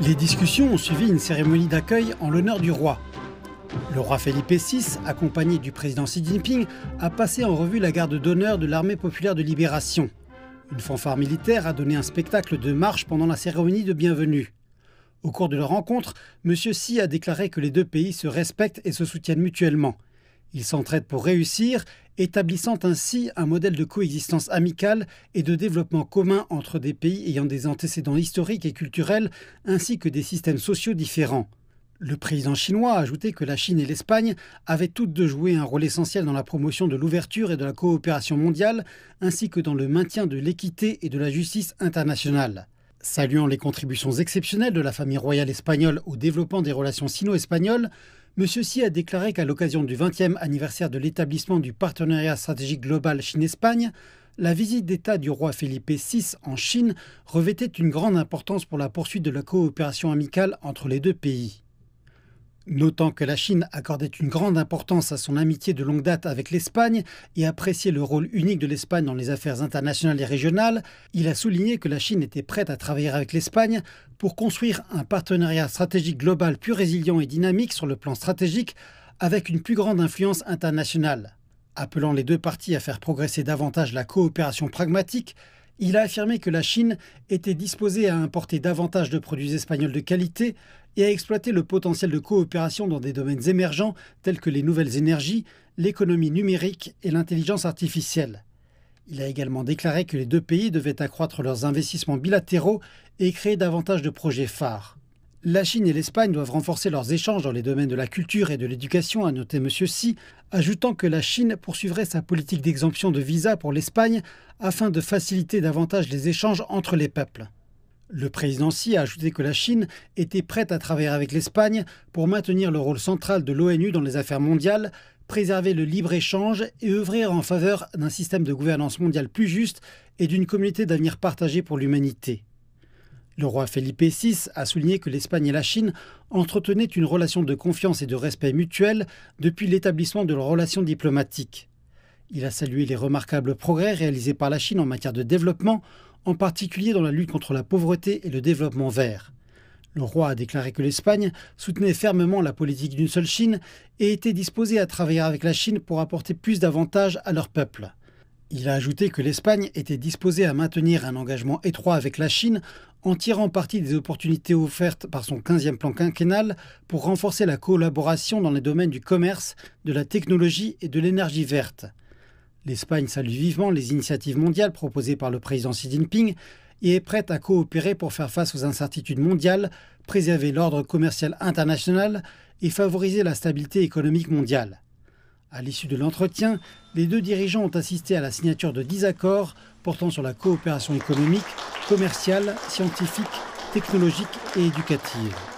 Les discussions ont suivi une cérémonie d'accueil en l'honneur du roi. Le roi Felipe VI, accompagné du président Xi Jinping, a passé en revue la garde d'honneur de l'armée populaire de libération. Une fanfare militaire a donné un spectacle de marche pendant la cérémonie de bienvenue. Au cours de leur rencontre, M. Xi a déclaré que les deux pays se respectent et se soutiennent mutuellement. Ils s'entraident pour réussir, établissant ainsi un modèle de coexistence amicale et de développement commun entre des pays ayant des antécédents historiques et culturels, ainsi que des systèmes sociaux différents. Le président chinois a ajouté que la Chine et l'Espagne avaient toutes deux joué un rôle essentiel dans la promotion de l'ouverture et de la coopération mondiale, ainsi que dans le maintien de l'équité et de la justice internationale. Saluant les contributions exceptionnelles de la famille royale espagnole au développement des relations sino-espagnoles, M. Xi a déclaré qu'à l'occasion du 20e anniversaire de l'établissement du partenariat stratégique global Chine-Espagne, la visite d'État du roi Felipe VI en Chine revêtait une grande importance pour la poursuite de la coopération amicale entre les deux pays. Notant que la Chine accordait une grande importance à son amitié de longue date avec l'Espagne et appréciait le rôle unique de l'Espagne dans les affaires internationales et régionales, il a souligné que la Chine était prête à travailler avec l'Espagne pour construire un partenariat stratégique global plus résilient et dynamique sur le plan stratégique avec une plus grande influence internationale. Appelant les deux parties à faire progresser davantage la coopération pragmatique, il a affirmé que la Chine était disposée à importer davantage de produits espagnols de qualité et à exploiter le potentiel de coopération dans des domaines émergents tels que les nouvelles énergies, l'économie numérique et l'intelligence artificielle. Il a également déclaré que les deux pays devaient accroître leurs investissements bilatéraux et créer davantage de projets phares. La Chine et l'Espagne doivent renforcer leurs échanges dans les domaines de la culture et de l'éducation, a noté M. Xi, ajoutant que la Chine poursuivrait sa politique d'exemption de visa pour l'Espagne afin de faciliter davantage les échanges entre les peuples. Le président Xi a ajouté que la Chine était prête à travailler avec l'Espagne pour maintenir le rôle central de l'ONU dans les affaires mondiales, préserver le libre-échange et œuvrer en faveur d'un système de gouvernance mondiale plus juste et d'une communauté d'avenir partagée pour l'humanité. Le roi Felipe VI a souligné que l'Espagne et la Chine entretenaient une relation de confiance et de respect mutuel depuis l'établissement de leurs relations diplomatiques. Il a salué les remarquables progrès réalisés par la Chine en matière de développement, en particulier dans la lutte contre la pauvreté et le développement vert. Le roi a déclaré que l'Espagne soutenait fermement la politique d'une seule Chine et était disposée à travailler avec la Chine pour apporter plus d'avantages à leur peuple. Il a ajouté que l'Espagne était disposée à maintenir un engagement étroit avec la Chine en tirant parti des opportunités offertes par son 15e plan quinquennal pour renforcer la collaboration dans les domaines du commerce, de la technologie et de l'énergie verte. L'Espagne salue vivement les initiatives mondiales proposées par le président Xi Jinping et est prête à coopérer pour faire face aux incertitudes mondiales, préserver l'ordre commercial international et favoriser la stabilité économique mondiale. À l'issue de l'entretien, les deux dirigeants ont assisté à la signature de 10 accords portant sur la coopération économique, commerciale, scientifique, technologique et éducative.